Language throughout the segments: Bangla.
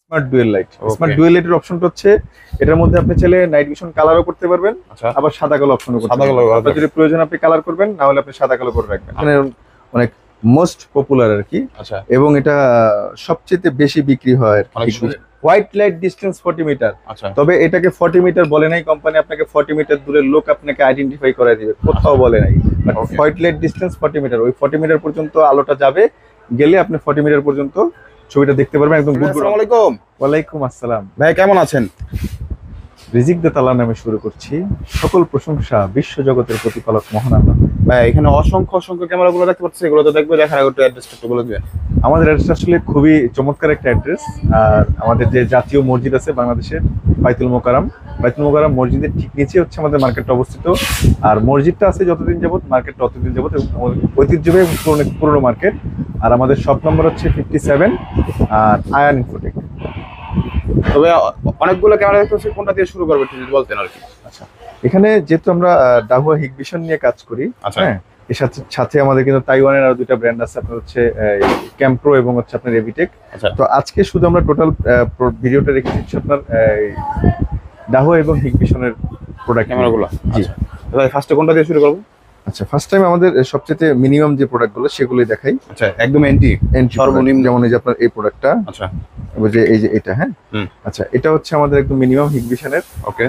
Smart dual light. Smart dual লাইটের অপশনটা হচ্ছে এটার মধ্যে আপনি চাইলে নাইট ভিশন কালারও করতে পারবেন, আবার সাদা কালো অপশনও করতে পারবেন। আপনার যদি প্রয়োজন আপনি কালার করবেন, না হলে আপনি সাদা কালো করে রাখবেন। মানে অনেক মোস্ট পপুলার আর কি, এবং এটা সবচেয়ে বেশি বিক্রি হয়। হোয়াইট লাইট ডিস্টেন্স 40 মিটার, তবে এটাকে 40 মিটার বলে নাই কোম্পানি, আপনাকে 40 মিটার দূরের লোক আপনাকে আইডেন্টিফাই করে দিবে, কোথাও বলে নাই। হোয়াইট লাইট ডিস্টেন্স 40 মিটার, ওই 40 মিটার পর্যন্ত আলোটা যাবে, গেলে আপনি 40 মিটার পর্যন্ত ছবিটা দেখতে পারবেন একদম। আসসালামু আলাইকুম। ওয়ালাইকুম আসসালাম। ভাই কেমন আছেন? রিজিক দা তাআলা নামে শুরু করছি। সকল প্রশংসা বিশ্ব জগতের প্রতিপালক মহান আল্লাহ। ভাই এখানে অসংখ্য ক্যামেরাগুলো দেখতে পাচ্ছি, এগুলো তো দেখবে, দেখার আগে একটু অ্যাড্রেসটা একটু বলে দিবেন। আমাদের অ্যাড্রেস আসলে খুবই চমৎকার একটা অ্যাড্রেস। আর আমাদের যে জাতীয় মসজিদ আছে বাংলাদেশের, বাইতুল মোকাররম মসজিদের ঠিক নিচে হচ্ছে আমাদের মার্কেটটা অবস্থিত। আর মসজিদটা আছে যতদিন যাবত, মার্কেটটা ততদিন যাবত, ঐতিহ্যবাহী পুরনো মার্কেট। আর আমাদের শপ নম্বর হচ্ছে 57 আর আয়ান ইনফোটেক। তবে অনেকগুলো ক্যামেরা দেখতে পাচ্ছি, কোনটা দিয়ে শুরু করবে একটু যদি বলতেন আর কি। আচ্ছা, এখানে যেহেতু আমরা ডাহুয়া হিগভিশন নিয়ে কাজ করি, হ্যাঁ, এর সাথে আমাদের কিন্তু তাইওয়ানের আরো দুইটা ব্র্যান্ড আছে, আপনার হচ্ছে ক্যাম্প্রো এবং হচ্ছে আপনার এভিটেক। তো আজকে শুধু আমরা টোটাল ভিডিওটা রেখে দিচ্ছি আপনার ডাহুয়া এবং হিগভিশনের প্রোডাক্ট ক্যামেরাগুলো। জি, ফার্স্টে কোনটা দিয়ে শুরু করবো? আচ্ছা, ফার্স্ট টাইম আমাদের সবচেয়ে মিনিমাম যে প্রোডাক্টগুলো সেগুলোই দেখাই। আচ্ছা, একদম এন্টি সর্বনিম্ন, যেমন এই যে আপনার এই প্রোডাক্টটা। আচ্ছা, এই যে এটা, হ্যাঁ। আচ্ছা, এটা হচ্ছে আমাদের একদম মিনিমাম হিগভিশনের। ওকে,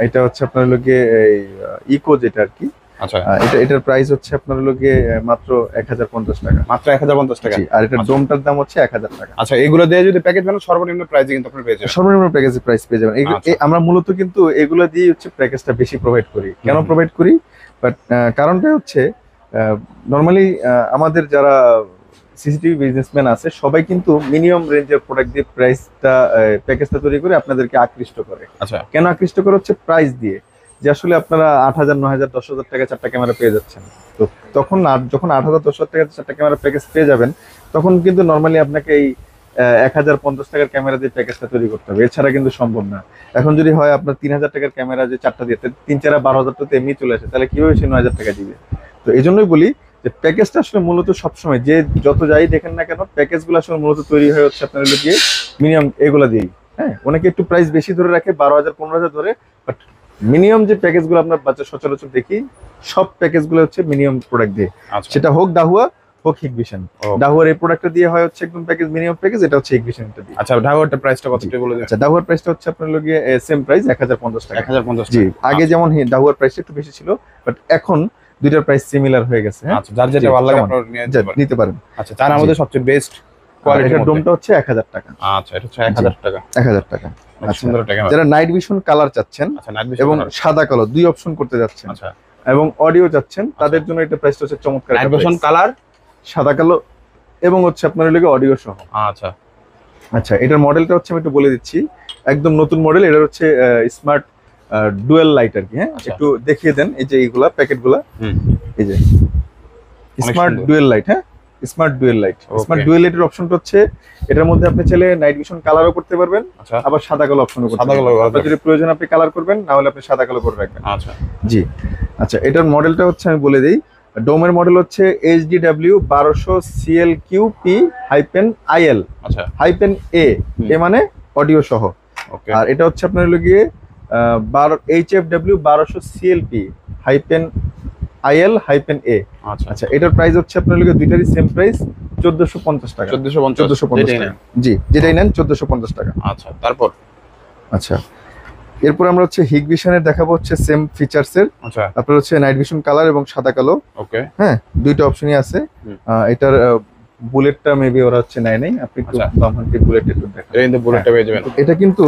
এটা হচ্ছে আপনার লোকে ইকো যেটা আর কি। আচ্ছা, এটার প্রাইস হচ্ছে আপনার লোকে মাত্র 1050 টাকা। মাত্র 1050 টাকা। আর এটার ডোমটার দাম হচ্ছে 1000 টাকা। আচ্ছা, এগুলো দিয়ে যদি প্যাকেজ বানান সর্বনিম্ন প্রাইসে কিন্তু আপনি পেয়ে যাবেন। সর্বনিম্ন প্যাকেজের প্রাইস পেয়ে যাবেন। আমরা মূলত কিন্তু এগুলো দিয়ে হচ্ছে প্যাকেজটা বেশি প্রোভাইড করি। কেন প্রোভাইড করি? বাট কারণটা হচ্ছে নর্মালি আমাদের যারা সিসিটিভি বিজনেসম্যান আছে সবাই কিন্তু মিনিমাম রেঞ্জের প্রোডাক্ট দিয়ে প্রাইসটা প্যাকেজটা তৈরি করে আপনাদেরকে আকৃষ্ট করে। আচ্ছা, কেন আকৃষ্ট করে? হচ্ছে প্রাইস দিয়ে, যে আসলে আপনারা 8000, 9000, 10000 টাকা 4টা ক্যামেরা পেয়ে যাচ্ছেন। তো তখন যখন 8000, 10000 টাকা 4টা ক্যামেরা প্যাকেজ পেয়ে যাবেন, তখন কিন্তু নর্মালি আপনাকে এই 1050 টাকার ক্যামেরা দিয়ে প্যাকেজটা তৈরি করতে হবে, এছাড়া কিন্তু সম্ভব না। এখন যদি হয় আপনার 3000 টাকার ক্যামেরা যে 4টা দিয়ে 3-4 12,000 টাকা এমনি চলে আসে, তাহলে কিভাবে সে 9000 টাকা দিবে? তো এই জন্যই বলি যে প্যাকেজটা আসলে মূলত সবসময় যে যত যাই দেখেন না কেন, প্যাকেজগুলো আসলে মূলত তৈরি হয়ে হচ্ছে আপনার গিয়ে মিনিমাম এগুলো দিয়েই। হ্যাঁ, অনেকে একটু প্রাইস বেশি ধরে রাখে, 12,000, 15,000 ধরে, বাট মিনিমাম যে প্যাকেজগুলো আপনার বাচ্চা সচরাচর দেখি, সব প্যাকেজগুলো হচ্ছে মিনিমাম প্রোডাক্ট দিয়ে। সেটা হোক ডাহুয়া, হোক হিগভিশন। ডাহুয়ার এই প্রোডাক্টটা দিয়ে হয় হচ্ছে একদম প্যাকেজ, মিনিমাম প্যাকেজ, এটা হচ্ছে হিগভিশনটা দিয়ে। আচ্ছা, ডাহুয়ারটা প্রাইসটা কত একটু বলে দিন। আচ্ছা, ডাহুয়ার প্রাইসটা হচ্ছে আপনার লগে সেম প্রাইস 1050 টাকা। 1050 জি, আগে যেমন ডাহুয়ার প্রাইসটা একটু বেশি ছিল, বাট এখন দুইটার প্রাইস সিমিলার হয়ে গেছে। হ্যাঁ, আচ্ছা, যার যেটা ভালো লাগে আপনারা নিতে পারেন। আচ্ছা, তার মধ্যে সবচেয়ে বেস্ট কোয়ালিটির ডোমটা হচ্ছে 1000 টাকা। আচ্ছা, এটা হচ্ছে 1000 টাকা। 1000 টাকা। আচ্ছা, সুন্দর টাকা। যারা নাইট ভিশন কালার চাচ্ছেন এবং সাদা কালো দুই অপশন করতে যাচ্ছেন, আচ্ছা, এবং অডিও চাচ্ছেন, তাদের জন্য এটা প্রাইসটা হচ্ছে চমৎকার। নাইট ভিশন কালার, সাদা কালো এবং হচ্ছে আপনার লগে অডিও সহ। আচ্ছা আচ্ছা, এটার মডেলটা হচ্ছে আমি একটু বলে দিচ্ছি, একদম নতুন মডেল। এটা হচ্ছে স্মার্ট ডুয়েল লাইট আর কি। হ্যাঁ, একটু দেখিয়ে দেন এই যে এইগুলা প্যাকেটগুলা, এই যে স্মার্ট ডুয়েল লাইট। হ্যাঁ, smart dual light. Smart dual লাইটের অপশনটা হচ্ছে এটার মধ্যে আপনি চাইলে নাইট ভিশন কালারও করতে পারবেন, আবার সাদা কালো অপশনও করতে পারবেন। আপনার যদি প্রয়োজন আপনি কালার করবেন, না হলে আপনি সাদা কালো করে রাখবেন। আচ্ছা, জি। আচ্ছা, এটার মডেলটা হচ্ছে আমি বলে দিই, ডোমের মডেল হচ্ছে HDW 1200 CLQP-IL। আচ্ছা, -A, এ মানে অডিও সহ। ওকে, আর এটা হচ্ছে আপনার গিয়ে HFW 1200 CLP-IL-A। আচ্ছা, এটার প্রাইস হচ্ছে আপনার দুইটারই সেম প্রাইস 1450 টাকা। 1450 টাকা। জি, যেটাই নেন 1450 টাকা। আচ্ছা, তারপর আচ্ছা, এরপর আমরা হচ্ছে হিগভিশনের দেখাবো হচ্ছে সেম ফিচারসের। আচ্ছা, আপনার হচ্ছে নাইট ভিশন কালার এবং সাদা কালো। ওকে, হ্যাঁ, দুইটা অপশনই আছে। এটার বুলেটটা মেবি ওরা হচ্ছে নাই, আপনি একটু বামহাতে বুলেট একটু দেখেন। এই কিন্তু বুলেটটা পেয়ে যাবেন। এটা কিন্তু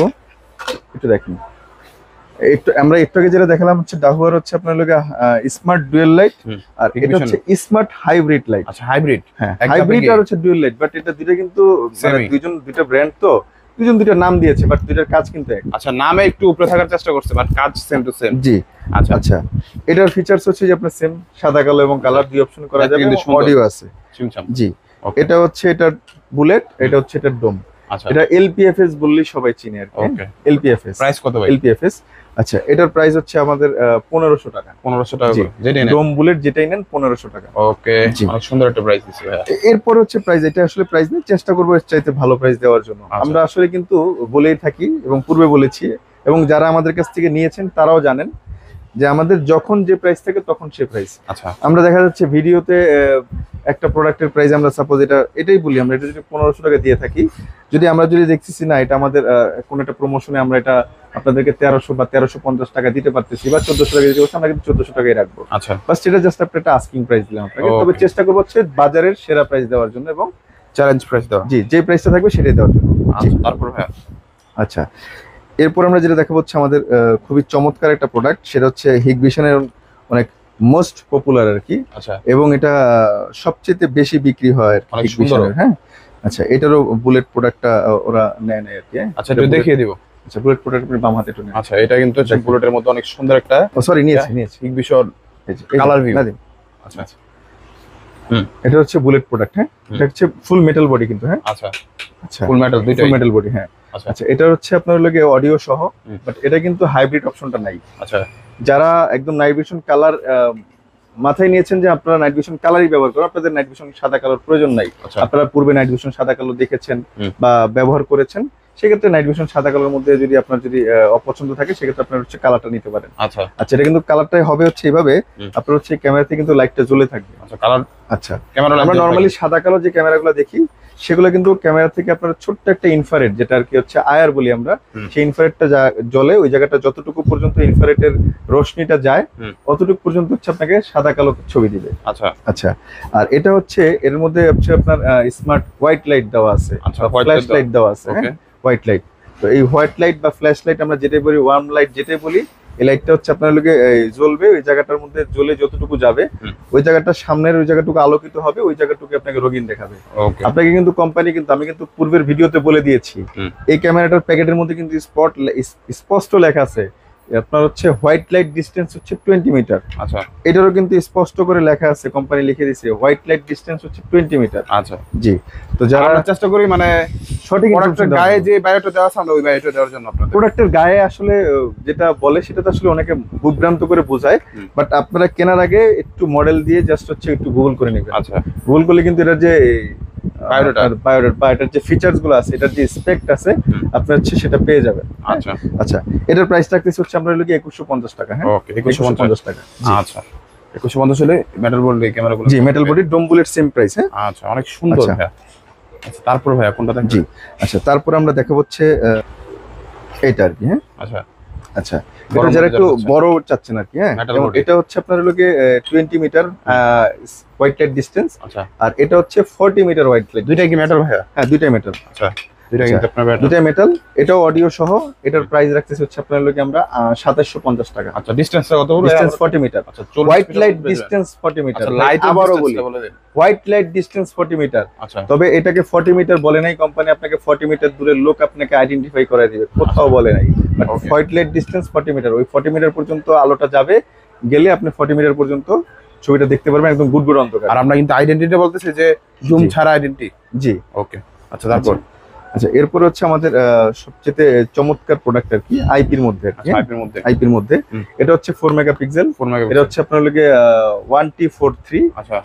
একটু দেখেন, আমরা একটু আগে যেটা দেখালাম হচ্ছে ডাহুয়ার হচ্ছে আপনার লগে স্মার্ট ডুয়েল লাইট, আর এটা হচ্ছে স্মার্ট হাইব্রিড লাইট। আচ্ছা, হাইব্রিড। হ্যাঁ, হাইব্রিড আর হচ্ছে ডুয়েল লাইট, বাট এটা দুটো কিন্তু দুইটা ব্র্যান্ড, তো দুইটা নাম দিয়েছে, বাট দুইটার কাজ কিন্তু এক। আচ্ছা, নামে একটু উপরে থাকার চেষ্টা করছে, বাট কাজ সেম টু সেম। জি। আচ্ছা আচ্ছা, এটার ফিচারস হচ্ছে যে আপনার সেম সাদা কালো এবং কালার দুই অপশন করা যাবে, অডিও আছে। চিমচাম। জি, এটা হচ্ছে এটার বুলেট, এটা হচ্ছে এটার ডোম। আচ্ছা এটা এলপিএফএস বললেই সবাই চিনে আর কি। ওকে এলপিএফএস প্রাইস কত ভাই? এলপিএফএস আচ্ছা, এটার প্রাইস হচ্ছে আমাদের 1500 টাকা। 1500 টাকা জি। করে যেটাই নেন। ডোম বুলেট যেটাই নেন 1500 টাকা। ওকে জি। অনেক সুন্দর একটা প্রাইস দিছে ভাইয়া। এরপর হচ্ছে প্রাইস, এটা আসলে প্রাইস নেই, চেষ্টা করবো এর চাইতে ভালো প্রাইস দেওয়ার জন্য। আচ্ছা। আমরা আসলে কিন্তু বলেই থাকি এবং পূর্বে বলেছি, এবং যারা আমাদের কাছ থেকে নিয়েছেন তারাও জানেন যে আমাদের যখন যে প্রাইস থাকে তখন সে প্রাইস। আচ্ছা আমরা দেখা যাচ্ছে ভিডিওতে একটা প্রোডাক্টের প্রাইস আমরা সাপোজ এটাই বলি, আমরা এটা যদি 1500 টাকা দিয়ে থাকি, আমরা যদি দেখতেছি না এটা আমাদের কোন একটা প্রমোশনে আমরা এটা আপনাদেরকে 1300 বা 1350 টাকা দিতে পারতেছি বা 1400 টাকা দিতে পারছি, আমরা কিন্তু 1400 টাকাই রাখবো। আচ্ছা ফার্স্ট এটা জাস্ট একটা আস্কিং প্রাইস দিলাম আপনাকে, তবে Okay. চেষ্টা করবো হচ্ছে বাজারের সেরা প্রাইস দেওয়ার জন্য এবং চ্যালেঞ্জ প্রাইস দাও। জি যে প্রাইসটা থাকবে সেটাই দেওয়ার জন্য। জি। আচ্ছা তারপর ভাইয়া আচ্ছা, এরপর আমরা যেটা দেখাবো হচ্ছে আমাদের খুবই চমৎকার একটা প্রোডাক্ট, সেটা হচ্ছে হিগভিশনের অনেক মোস্ট পপুলার আর কি, আচ্ছা এবং এটা সবচেয়ে বেশি বিক্রি হয় আর কি অনেক হিগভিশনের। সুন্দর। হ্যাঁ আচ্ছা, এটারও বুলেট প্রোডাক্টটা ওরা নেয় না আর কি। আচ্ছা একটু দেখিয়ে দিব। আচ্ছা, বুলেট প্রোডাক্ট বাম হাতে একটু নেন। আচ্ছা এটা কিন্তু হচ্ছে দেখুন। বুলেটের মধ্যে অনেক সুন্দর একটা ও সরি, নিয়েছি ঠিক বিষয়। এই যে, এই যে, Color view। না দিন। আচ্ছা আচ্ছা এটা হচ্ছে বুলেট প্রোডাক্ট। হ্যাঁ এটা হচ্ছে ফুল মেটাল বডি কিন্তু। হ্যাঁ আচ্ছা আচ্ছা, ফুল মেটাল দুইটাই। ফুল মেটাল বডি। হ্যাঁ আচ্ছা আচ্ছা, এটা হচ্ছে আপনার লগে অডিও সহ, হুম। বাট এটা কিন্তু হাইব্রিড অপশনটা নাই। আচ্ছা যারা একদম নাইট ভিশন কালার মাথায় নিয়েছেন যে আপনারা নাইট ভিশন কালারই ব্যবহার করেন, আপনাদের নাইট ভিশন সাদা কালার প্রয়োজন নাই। আচ্ছা আপনারা পূর্বে নাইট ভিশন সাদা কালো দেখেছেন হুম। বা ব্যবহার করেছেন, সেক্ষেত্রে নাইট ভিশন সাদা কালোর মধ্যে যদি আপনার অপছন্দ থাকে, সেক্ষেত্রে আপনার হচ্ছে কালারটা নিতে পারেন। আচ্ছা আচ্ছা, এটা কিন্তু কালারটাই হবে হচ্ছে এইভাবে, হুম। আপনার হচ্ছে ক্যামেরাতে কিন্তু লাইটটা জ্বলে থাকবে। আচ্ছা কালার আচ্ছা, ক্যামেরা আমরা নর্মালি সাদা কালো যে ক্যামেরাগুলো দেখি, সেগুলো কিন্তু ক্যামেরা থেকে আপনার ছোট্ট একটা ইনফ্রারেড, যেটা আর কি হচ্ছে আয়ার বলি আমরা, হুম। সেই ইনফ্রারেডটা জ্বলে, ওই জায়গাটা যতটুকু পর্যন্ত ইনফ্রারেডের রশ্মিটা যায় হুম। অতটুকু পর্যন্ত হচ্ছে আপনাকে সাদা কালো ছবি দিবে। আচ্ছা আচ্ছা, আর এটা হচ্ছে এর মধ্যে হচ্ছে আপনার স্মার্ট হোয়াইট লাইট দেওয়া আছে, আচ্ছা, white ফ্ল্যাশ light লাইট দেওয়া আছে। ওকে হোয়াইট লাইট, তো এই হোয়াইট লাইট বা ফ্ল্যাশ লাইট আমরা যেটাই বলি, ওয়ার্ম লাইট যেটাই বলি, এই লাইটটা হচ্ছে আপনার লোকে জ্বলবে, ওই জায়গাটার মধ্যে জ্বলে যতটুকু যাবে, হুম। ওই জায়গাটা সামনের ওই জায়গাটুকু আলোকিত হবে, ওই জায়গাটুকু আপনাকে রঙিন দেখাবে। ওকে আপনাকে কিন্তু কোম্পানি কিন্তু, আমি কিন্তু পূর্বের ভিডিওতে বলে দিয়েছি, হুম। এই ক্যামেরাটার প্যাকেটের মধ্যে কিন্তু স্পষ্ট লেখা আছে আপনার হচ্ছে হোয়াইট লাইট ডিসটেন্স হচ্ছে 20 মিটার। আচ্ছা এটারও কিন্তু স্পষ্ট করে লেখা আছে, কোম্পানি লিখে দিয়েছে হোয়াইট লাইট ডিসটেন্স হচ্ছে 20 মিটার। আচ্ছা জি, তো যারা যারা আমরা চেষ্টা করি মানে সঠিক প্রোডাক্টের গায়ে যে বায়োটা দেওয়া আছে আমরা ওই বায়োটা দেওয়ার জন্য আপনাদের। প্রোডাক্টের গায়ে আসলে যেটা বলে সেটা তো আসলে অনেকে বিভ্রান্ত করে বোঝায়, হুম। বাট আপনারা কেনার আগে একটু মডেল দিয়ে জাস্ট হচ্ছে একটু গুগল করে নেবেন। আচ্ছা গুগল করলে কিন্তু এটার যে Biodata। বায়োডাটার যে ফিচার্স গুলো আছে, এটার যে স্পেক্ট আছে, হুম। আপনি হচ্ছে সেটা পেয়ে যাবেন। আচ্ছা আচ্ছা, এটার প্রাইস রাখতেছি হচ্ছে আমরা লোকে 2150 টাকা। হ্যাঁ ওকে 2150 টাকা। জি। আচ্ছা 2150 হলে মেটাল বোর্ড এই ক্যামেরাগুলো জি, মেটাল বডি ডোম বুলেট সেম প্রাইস। হ্যাঁ আচ্ছা অনেক সুন্দর আচ্ছা। ভাইয়া। আচ্ছা তারপর ভাইয়া কোনটা দেখেন? জি। আচ্ছা, তারপর আমরা দেখাবো হচ্ছে এইটা আর কি। হ্যাঁ আচ্ছা আচ্ছা, বড় এটা যারা মডেল একটু যাচ্ছে। বড় চাচ্ছেন আর কি। হ্যাঁ Metal যেমন body। এটা হচ্ছে আপনার লোকে 20 মিটার হোয়াইট লাইট ডিসটেন্স, আচ্ছা আর এটা হচ্ছে 40 মিটার হোয়াইট লাইট। দুইটাই কি মেটাল ভাইয়া? হ্যাঁ দুইটাই মেটাল। আচ্ছা দুইটাই কিন্তু আপনার মেটাল। দুইটাই মেটাল, এটাও অডিও সহ। এটার প্রাইস রাখতেছি হচ্ছে আপনার লোকে আমরা 2750 টাকা। আচ্ছা ডিসটেন্সটা কত বড়? Distance 40 metre. আচ্ছা 40 হোয়াইট মিটার লাইট বলতে ডিসটেন্স 40 মিটার। আচ্ছা লাইট আবারও বলি, বলে দেন। White light distance 40 metre. আচ্ছা তবে এটাকে 40 মিটার বলে নাই কোম্পানি, আপনাকে 40 মিটার দূরের লোক আপনাকে আইডেন্টিফাই করে দিবে, কোথাও বলে নাই। Okay. White light distance 40 metre, ওই 40 মিটার পর্যন্ত আলোটা যাবে, গেলে আপনি 40 মিটার পর্যন্ত ছবিটা দেখতে পারবেন একদম গুড়গুড় অন্ধকার। আর আমরা কিন্তু আইডেন্টিটি বলতেছি যে জুম জি। ছাড়া আইডেন্টি। জি। ওকে আচ্ছা তারপর আচ্ছা, এরপর হচ্ছে আমাদের সবচেয়ে চমৎকার প্রোডাক্ট আর কি, আইপির মধ্যে আর কি। আচ্ছা আইপির মধ্যে আইপির মধ্যে হুম। এটা হচ্ছে 4 মেগাপিক্সেল। 4 মেগাপিক্সেল। এটা হচ্ছে আপনার লগে 1T43 আচ্ছা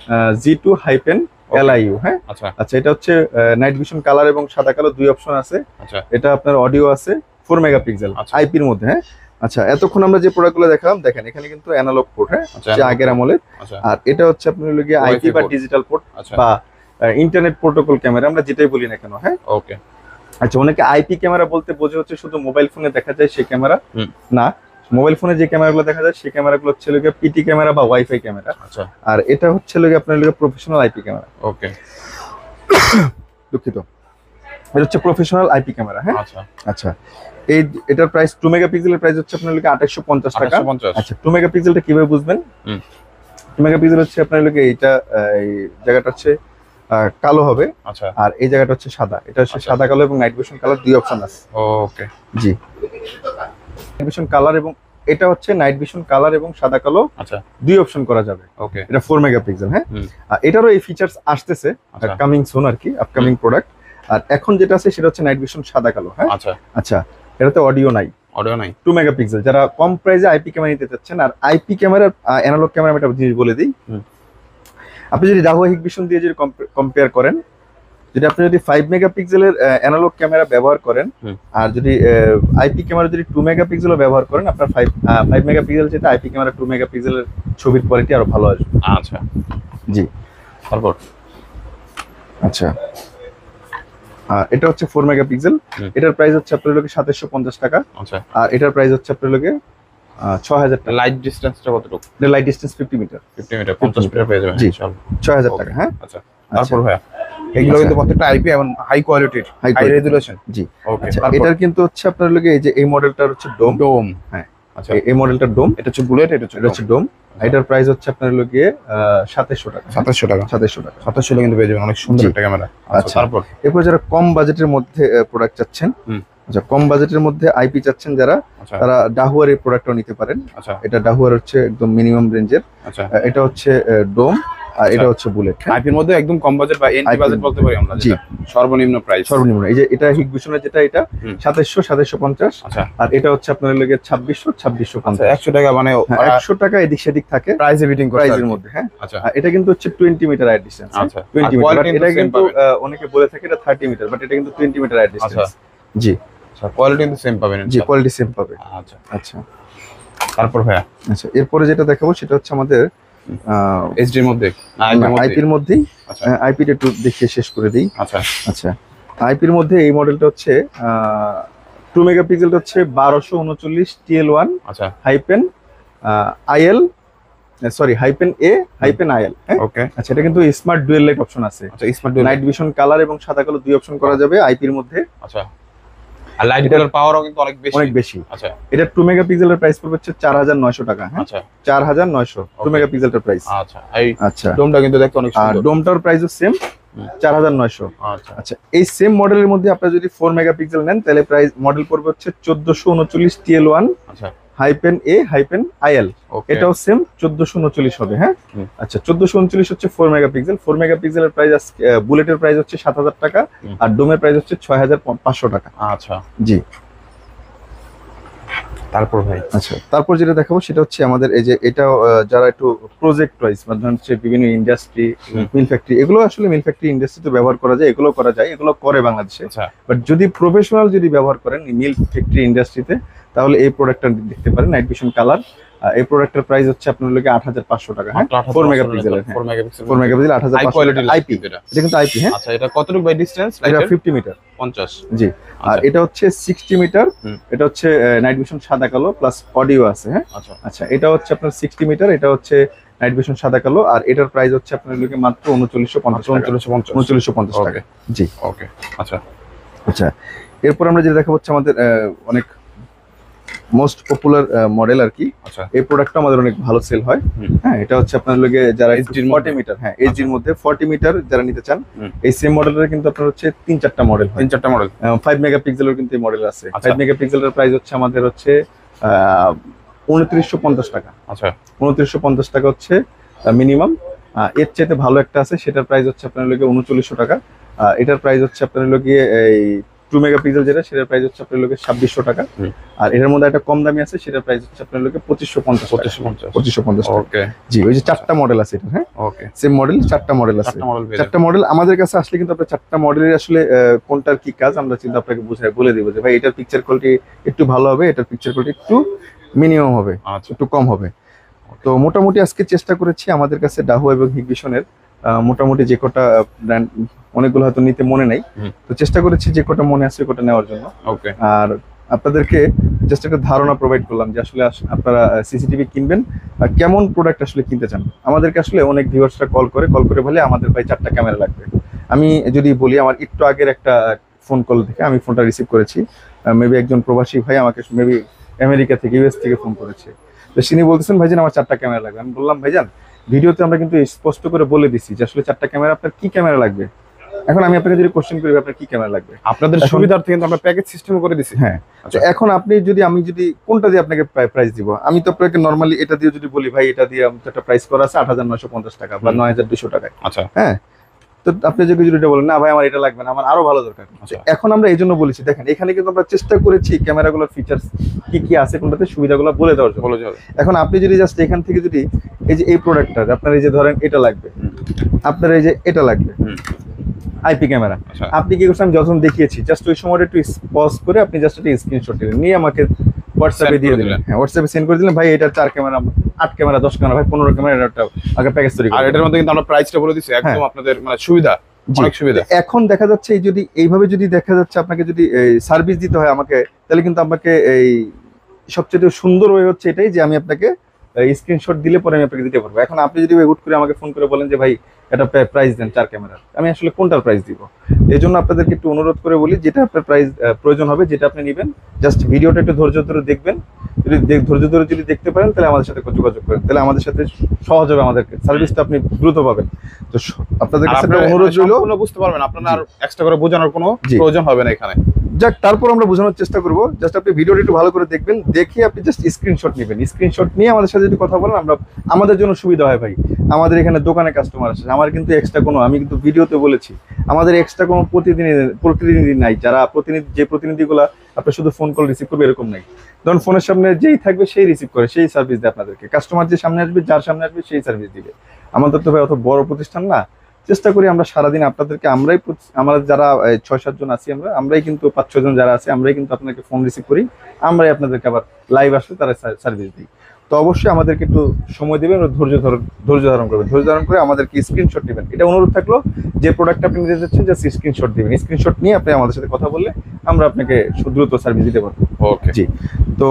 G2-LIU। হ্যাঁ আচ্ছা আচ্ছা, এটা হচ্ছে নাইট ভিশন কালার এবং সাদা কালো দুই অপশন আছে। আচ্ছা এটা আপনার অডিও আছে, 4 মেগাপিক্সেল আচ্ছা। আইপির মধ্যে। হ্যাঁ আচ্ছা, এতক্ষণ আমরা যে প্রোডাক্টগুলো দেখালাম, দেখেন এখানে কিন্তু অ্যানালগ পোর্ট। হ্যাঁ আচ্ছা সে আগের আমলের। আচ্ছা আর এটা হচ্ছে আপনার লগে Wi-Fi আইপি বা port। ডিজিটাল পোর্ট আচ্ছা বা ইন্টারনেট প্রোটোকল ক্যামেরা, আমরা যেটাই বলি না কেন। হ্যাঁ ওকে আচ্ছা, অনেকে আইপি ক্যামেরা বলতে বোঝে হচ্ছে শুধু মোবাইল ফোনে দেখা যায় সেই ক্যামেরা। হুম। না, মোবাইল ফোনে যে ক্যামেরাগুলো দেখা যায় সেই ক্যামেরাগুলো হচ্ছে লোকে পিটি ক্যামেরা বা ওয়াইফাই ক্যামেরা। আচ্ছা আর এটা হচ্ছে লোকে আপনার লোকে প্রফেশনাল আইপি ক্যামেরা। ওকে দুঃখিত, এটা হচ্ছে প্রফেশনাল আইপি ক্যামেরা। হ্যাঁ আচ্ছা আচ্ছা, এটার প্রাইস 2 মেগাপিক্সেলের প্রাইস হচ্ছে আপনার লোকে 2850 টাকা। 850। আচ্ছা, 2 মেগাপিক্সেলটা কিভাবে বুঝবেন? হুম। 2 মেগাপিক্সেল হচ্ছে আপনার লোকে এইটা, এই জায়গাটা হচ্ছে কালো হবে, আচ্ছা আর এই জায়গাটা হচ্ছে সাদা। এটা হচ্ছে আচ্ছা। সাদা কালো এবং নাইট ভিশন কালার দুই অপশন আছে। ওকে জি, নাইট ভিশন কালার এবং এটা হচ্ছে নাইট ভিশন কালার এবং সাদা কালো আচ্ছা দুই অপশন করা যাবে। ওকে এটা 4 মেগাপিক্সেল। হ্যাঁ হুম। আর এটারও এই ফিচার্স আসতেছে আচ্ছা। কামিং সুন আর কি, আপকামিং প্রোডাক্ট। আর এখন যেটা আছে সেটা হচ্ছে নাইট ভিশন সাদা কালো। হ্যাঁ, আচ্ছা আচ্ছা, এটাতে অডিও নাই, অডিও নাই। 2 মেগাপিক্সেল। যারা কম প্রাইসে আইপি ক্যামেরা নিতে চাচ্ছেন, আর আইপি ক্যামেরার অ্যানালগ ক্যামেরা আমি একটা জিনিস বলে দিই, আপনি যদি ডাহুয়া হিগভিশন দিয়ে যদি কম্পেয়ার করেন, যদি আপনি যদি 5 মেগাপিক্সেলের অ্যানালগ ক্যামেরা ব্যবহার করেন, আর যদি আইপি ক্যামেরা যদি 2 মেগাপিক্সেলও ব্যবহার করেন, আপনার 5 মেগাপিক্সেল যেটা আইপি ক্যামেরা 2 মেগাপিক্সেলের ছবির কোয়ালিটি আরো ভালো আসবে। আচ্ছা, জি। তারপর আচ্ছা, এটা হচ্ছে 4 মেগাপিক্সেল। এটার প্রাইস হচ্ছে আপনার লোকে 2750 টাকা। আচ্ছা, আর এটার প্রাইস হচ্ছে আপনার লোকে 6000 টাকা। লাইট ডিসটেন্সটা কতটুকু? এটা light distance 50 metre. 50 metre, 50 metre পেয়ে যাবেন। জি, ইনশাআল্লাহ। 6000 টাকা। হ্যাঁ, আচ্ছা, তারপর ভাইয়া এগুলো আচ্ছা। কিন্তু প্রত্যেকটা আইপি এবং হাই কোয়ালিটির, High হাই quality। রেজোলিউশন। জি। ওকে, আচ্ছা, তারপর এটার কিন্তু হচ্ছে আপনার লোকে এই যে এই মডেলটার হচ্ছে ডোম। ডোম। হ্যাঁ, আচ্ছা, এই মডেলটার ডোম। এটা হচ্ছে বুলেট, এটা হচ্ছে ডোম। এটার প্রাইস হচ্ছে আপনার লোকে 2700 টাকা। 2700 টাকা। 2700 টাকা। 2700 কিন্তু পেয়ে যাবেন, অনেক সুন্দর জি। একটা ক্যামেরা। আচ্ছা। আচ্ছা, তারপর এরপর যারা কম বাজেটের মধ্যে প্রোডাক্ট চাচ্ছেন, আচ্ছা, কম বাজেটের মধ্যে আইপি চাচ্ছেন যারা, আচ্ছা, তারা ডাহুয়ার এই প্রোডাক্টটাও নিতে পারেন। আচ্ছা, এটা ডাহুয়ার হচ্ছে একদম মিনিমাম রেঞ্জের। আচ্ছা। এটা হচ্ছে ডোম, আর এটা হচ্ছে বুলেট। আইপির মধ্যে একদম কম বাজেট বা এন্ট্রি IP বাজেট বলতে পারি আমরা, জি। যেটা সর্বনিম্ন প্রাইস। সর্বনিম্ন এই যে এটা হিগভিশনের যেটা, এটা 2750। আচ্ছা, আর এটা হচ্ছে আপনার লেগে 2650। 100 টাকা মানে 100 টাকা এদিক সেদিক থাকে প্রাইসে বিটিং করতে প্রাইসের মধ্যে। হ্যাঁ, আচ্ছা, আর এটা কিন্তু হচ্ছে 20 মিটার আইড ডিসটেন্স। আচ্ছা। 20 আর মিটার, quality এটা কিন্তু কিন্তু same পাবেন। অনেকে বলে থাকে এটা 30 মিটার, বাট এটা কিন্তু 20 মিটার আইড ডিসটেন্স। জি, আচ্ছা, কোয়ালিটি কিন্তু সেম পাবেন। জি, কোয়ালিটি সেম পাবে। আচ্ছা, আচ্ছা, তারপর ভাইয়া আচ্ছা, এরপরে যেটা দেখাবো সেটা হচ্ছে আমাদের এইচডির মধ্যে, আইপির মধ্যেই। আচ্ছা, আইপিটা একটু দেখিয়ে শেষ করে দিই। আচ্ছা, আচ্ছা, আইপির মধ্যে এই মডেলটা হচ্ছে 2 মেগাপিক্সেলটা হচ্ছে 1239 TL1 আচ্ছা, হাইপেন আইএল, সরি হাইপেন এ হাইপেন আইএল। হ্যাঁ, ওকে। আচ্ছা, এটা কিন্তু স্মার্ট ডুয়েল লাইট অপশন আছে। আচ্ছা, স্মার্ট নাইট ভিশন কালার এবং সাদা কালো দুই অপশন করা যাবে আইপির মধ্যে। আচ্ছা, আর লাইট গুলোর পাওয়ারও কিন্তু অনেক বেশি। অনেক বেশি। আচ্ছা, এটা 2 মেগাপিক্সেলের প্রাইস পড়বে হচ্ছে 4900 টাকা। হ্যাঁ, আচ্ছা, 4900 2 মেগাপিক্সেলের প্রাইস। আচ্ছা। এই আচ্ছা, ডোমটা কিন্তু দেখতে অনেক আর সুন্দর। ডোমটার প্রাইসও সেম 4900। আচ্ছা, আচ্ছা, এই সেম মডেলের মধ্যে আপনারা যদি 4 মেগাপিক্সেল নেন তাহলে প্রাইস মডেল পড়বে হচ্ছে 1439 TL1 আচ্ছা, হাইপেন এ হাইপেন আইএল। ওকে। এটাও সেম 1439 হবে। হ্যাঁ, আচ্ছা, 1439 হচ্ছে 4 মেগাপিক্সেল। 4 মেগাপিক্সেলের প্রাইস বুলেটের প্রাইস হচ্ছে 7000 টাকা, আর ডোমের প্রাইস হচ্ছে 6500 টাকা। আচ্ছা, জি। তারপর ভাই আচ্ছা, তারপর যেটা দেখাবো সেটা হচ্ছে আমাদের এই যে এটা যারা একটু প্রজেক্ট ওয়াইজ বা ধরুন হচ্ছে বিভিন্ন ইন্ডাস্ট্রি, মিল ফ্যাক্টরি, এগুলো আসলে মিল ফ্যাক্টরি ইন্ডাস্ট্রিতে ব্যবহার করা যায়, এগুলো করা যায়, এগুলো করে বাংলাদেশে। আচ্ছা, বাট যদি প্রফেশনাল যদি ব্যবহার করেন মিল ফ্যাক্টরি ইন্ডাস্ট্রিতে, তাহলে এই প্রোডাক্টটা দেখতে পারেন, নাইট ভিশন কালার। এই প্রোডাক্টের প্রাইস হচ্ছে আপনার লোকে 8500 টাকা। হ্যাঁ, 4 মেগাপিক্সেলের। 4 মেগাপিক্সেল 4 মেগাপিক্সেল হাই 8500 কোয়ালিটি টাকা। আইপি, এটা কিন্তু আইপি। হ্যাঁ, আচ্ছা, এটা কতটুকু বাই ডিসটেন্স? এটা 50 মিটার। 50। জি। আর এটা হচ্ছে 60 মিটার। এটা হচ্ছে নাইট ভিশন সাদা কালো প্লাস অডিও আছে। হ্যাঁ, আচ্ছা, আচ্ছা, এটা হচ্ছে আপনার 60 মিটার, এটা হচ্ছে নাইট ভিশন সাদা কালো, আর এটার প্রাইস হচ্ছে আপনার লোকে মাত্র 3950 টাকা। 3950 টাকা। জি। ওকে। আচ্ছা, আচ্ছা, এরপর আমরা যেটা দেখা হচ্ছে আমাদের অনেক মোস্ট পপুলার মডেল আর কি। আচ্ছা, এই প্রোডাক্টটা আমাদের অনেক ভালো সেল হয়। হ্যাঁ, এটা হচ্ছে আপনার লোকে যারা HD 40 মিটার, হ্যাঁ এইচডির মধ্যে 40 মিটার যারা নিতে চান, এই সেম মডেলের কিন্তু আপনার হচ্ছে 3-4টা মডেল হয়। 3-4টা মডেল। 5 মেগাপিক্সেলের কিন্তু এই মডেল আছে। আচ্ছা। 5 মেগাপিক্সেলের প্রাইস হচ্ছে আমাদের হচ্ছে 2950 টাকা। আচ্ছা, 2950 টাকা হচ্ছে মিনিমাম। এর চাইতে ভালো একটা আছে, সেটার প্রাইস হচ্ছে আপনার লোকে 3900 টাকা। এটার প্রাইস হচ্ছে আপনার লোকে এই 2 মেগাপিক্সেল যেটা, সেটার প্রাইস হচ্ছে আপনার লোকে 2600 টাকা। আর এর মধ্যে একটা কম দামি আছে, সেটার প্রাইস হচ্ছে আপনার লোকে 2550 টাকা। 2550 টাকা। ওকে। জি, ওই যে 4টা মডেল আছে এটা। হ্যাঁ, ওকে। সেম মডেল 4টা মডেল আছে। 4টা মডেল পেয়ে 4টা মডেল আমাদের কাছে আসলে কিন্তু আপনার 4টা মডেলের আসলে কোনটার কি কাজ আমরা চিন্তা আপনাকে বুঝাই বলে দিব যে ভাই এটার পিকচার কোয়ালিটি একটু ভালো হবে, এটার পিকচার কোয়ালিটি একটু মিনিমাম হবে, আচ্ছা, একটু কম হবে। তো মোটামুটি আজকে চেষ্টা করেছি আমাদের কাছে ডাহুয়া এবং হিগভিশনের মোটামুটি যে কটা ব্র্যান্ড, অনেকগুলো হয়তো নিতে মনে নাই, তো চেষ্টা করেছি যে কটা মনে আছে কটা নেওয়ার জন্য। ওকে। আর আপনাদেরকে জাস্ট একটা ধারণা প্রোভাইড করলাম যে আসলে আপনারা সিসিটিভি কিনবেন কেমন প্রোডাক্ট আসলে কিনতে চান। আমাদেরকে আসলে অনেক ভিউয়ার্সরা কল করে বলে আমাদের ভাই 4টা ক্যামেরা লাগবে। আমি যদি বলি, আমার একটু আগের একটা ফোন কল থেকে আমি ফোনটা রিসিভ করেছি, মেবি একজন প্রবাসী ভাই আমাকে মেবি আমেরিকা থেকে, ইউএস থেকে ফোন করেছে। তো তিনি বলতেছেন ভাইজান আমার 4টা ক্যামেরা লাগবে। আমি বললাম ভাইজান ভিডিওতে আমরা কিন্তু স্পষ্ট করে বলে দিছি যে আসলে 4টা ক্যামেরা, আপনার কি ক্যামেরা লাগবে। এখন আমি আপনাকে যদি কোশ্চেন করি আপনার কি ক্যামেরা লাগবে, আপনাদের সুবিধার্থে কিন্তু আমরা প্যাকেজ সিস্টেম করে দিছি। হ্যাঁ, তো এখন আপনি যদি আমি যদি কোনটা দিয়ে আপনাকে প্রাইস দিব, আমি তো আপনাকে নরমালি এটা দিয়ে যদি বলি ভাই এটা দিয়ে একটা প্রাইস করা আছে 8950 টাকা বা 9200 টাকায়। আচ্ছা, হ্যাঁ, তো আপনি যদি এটা বলেন না ভাই আমার এটা লাগবে না, আমার আরো ভালো দরকার, আচ্ছা। এখন আমরা এই জন্য বলেছি দেখেন এখানে কিন্তু আমরা চেষ্টা করেছি ক্যামেরাগুলোর ফিচার্স কি কি আছে কোনটাতে সুবিধাগুলো বলে দেওয়ার জন্য। বলে যাবে। এখন আপনি যদি জাস্ট এখান থেকে যদি এই যে এই প্রোডাক্টটা আপনার এই যে ধরেন এটা লাগবে, আপনার এই যে এটা লাগবে আইপি ক্যামেরা, আচ্ছা। আপনি কি করছেন, আমি যখন দেখিয়েছি জাস্ট ওই সময়টা একটু পজ করে আপনি জাস্ট একটা স্ক্রিনশট দিলেন, নিয়ে আমাকে হোয়াটসঅ্যাপে Send দিয়ে করে দিলেন। দিলেন। হ্যাঁ হোয়াটসঅ্যাপে সেন্ড করে দিলেন, ভাই এটা 4 ক্যামেরা 8 ক্যামেরা 10 ক্যামেরা ভাই 15 ক্যামেরা একটা আগে প্যাকেজ তৈরি আর করে এটার মধ্যে কিন্তু আমরা প্রাইসটা বলে দিচ্ছি একদম আপনাদের মানে সুবিধা, জি। অনেক সুবিধা। এখন দেখা যাচ্ছে এই যদি এইভাবে যদি দেখা যাচ্ছে আপনাকে যদি সার্ভিস দিতে হয় আমাকে, তাহলে কিন্তু আপনাকে এই সবচেয়ে সুন্দর ওয়ে হচ্ছে এটাই যে আমি আপনাকে স্ক্রিনশট দিলে পরে আমি আপনাকে দিতে পারবো। এখন আপনি যদি হুট করে আমাকে ফোন করে বলেন যে ভাই এটা প্রাইস দেন 4 ক্যামেরার, আমি আসলে কোনটার প্রাইস দিব? এই জন্য আপনাদেরকে একটু অনুরোধ করে বলি যেটা আপনার প্রাইস প্রয়োজন হবে যেটা আপনি নেবেন, জাস্ট ভিডিওটা একটু ধৈর্য ধরে দেখবেন, যদি ধৈর্য ধরে যদি দেখতে পারেন তাহলে আমাদের সাথে যোগাযোগ করেন, তাহলে আমাদের সাথে সহজ হবে, আমাদেরকে সার্ভিসটা আপনি দ্রুত পাবেন। তো আপনাদের আর কাছে আপনারা একটা অনুরোধ রইল, সম্পূর্ণ বুঝতে পারবেন, আপনারা আর এক্সট্রা করে বোঝানোর কোনো জি। প্রয়োজন হবে না এখানে। যাক তারপর আমরা বোঝানোর চেষ্টা করবো, জাস্ট আপনি ভিডিওটা একটু ভালো করে দেখবেন, দেখে আপনি জাস্ট স্ক্রিনশট নেবেন, স্ক্রিনশট নিয়ে আমাদের সাথে যদি কথা বলেন আমরা আমাদের জন্য সুবিধা হয় ভাই। আমাদের এখানে দোকানে কাস্টমার আসে, আমার কিন্তু এক্সট্রা কোনো, আমি কিন্তু ভিডিওতে বলেছি আমাদের এক্সট্রা কোনো প্রতিনিধি নাই, যারা প্রতিনিধিগুলা আপনার শুধু ফোন কল রিসিভ করবে এরকম নাই। ধরুন ফোনের সামনে যেই থাকবে সেই রিসিভ করে, সেই সার্ভিস দেয় আপনাদেরকে, কাস্টমার যে সামনে আসবে যার সামনে আসবে সেই সার্ভিস দিবে। আমাদের তো ভাই অত বড় প্রতিষ্ঠান না, চেষ্টা করি আমরা সারাদিন আপনাদেরকে আমরা যারা 6-7 জন আছি আমরাই কিন্তু 5-6 জন যারা আছে আমরাই কিন্তু আপনাকে ফোন রিসিভ করি, আমরাই আপনাদেরকে আবার লাইভ আসলে তারা সার্ভিস দিই। তো অবশ্যই আমাদেরকে একটু সময় দেবেন, ধৈর্য ধারণ করবেন, ধৈর্য ধারণ করে আমাদেরকে স্ক্রিনশট নেবেন। এটা অনুরোধ থাকলো যে প্রোডাক্ট আপনি নিতে যাচ্ছেন জাস্ট স্ক্রিনশট দিবেন, স্ক্রিনশট নিয়ে আপনি আমাদের সাথে কথা বললে আমরা আপনাকে দ্রুত সার্ভিস দিতে পারবো। ওকে। জি, তো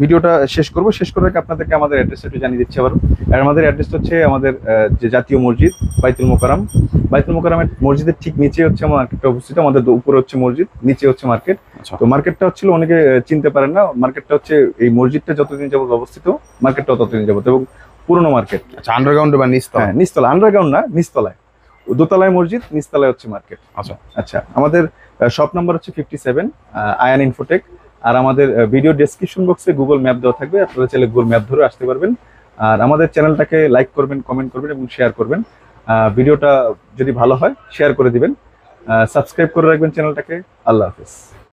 ভিডিওটা শেষ করার আগে আপনাদেরকে আমাদের অ্যাড্রেসটা একটু জানিয়ে দিচ্ছি আবার। আর আমাদের অ্যাড্রেসটা হচ্ছে আমাদের যে জাতীয় মসজিদ বাইতুল মোকাররমের মসজিদের ঠিক নিচে হচ্ছে আমার মার্কেটটা অবস্থিত, আমাদের উপরে হচ্ছে মসজিদ, নিচে হচ্ছে মার্কেট। আচ্ছা। তো মার্কেটটা হচ্ছিল অনেকে চিনতে পারেন না, মার্কেটটা হচ্ছে এই মসজিদটা যতদিন যাবত অবস্থিত মার্কেটটাও ততদিন যাবত, এবং পুরনো মার্কেট। আচ্ছা, আন্ডারগ্রাউন্ড বা নিচতলা? হ্যাঁ নিচতলা, আন্ডারগ্রাউন্ড না, নিচতলায়, দোতলায় মসজিদ, নিচতলায় হচ্ছে মার্কেট। আচ্ছা। আচ্ছা, আমাদের শপ নাম্বার হচ্ছে 57 আয়ান ইনফোটেক। আর আমাদের ভিডিও ডেসক্রিপশন বক্সে গুগল ম্যাপ দেওয়া থাকবে, আপনারা চাইলে গুগল ম্যাপ ধরে আসতে পারবেন। আর আমাদের চ্যানেলটাকে লাইক করবেন, কমেন্ট করবেন এবং শেয়ার করবেন। ভিডিওটা যদি ভালো হয় শেয়ার করে দিবেন, সাবস্ক্রাইব করে রাখবেন চ্যানেলটাকে। আল্লাহ হাফেজ।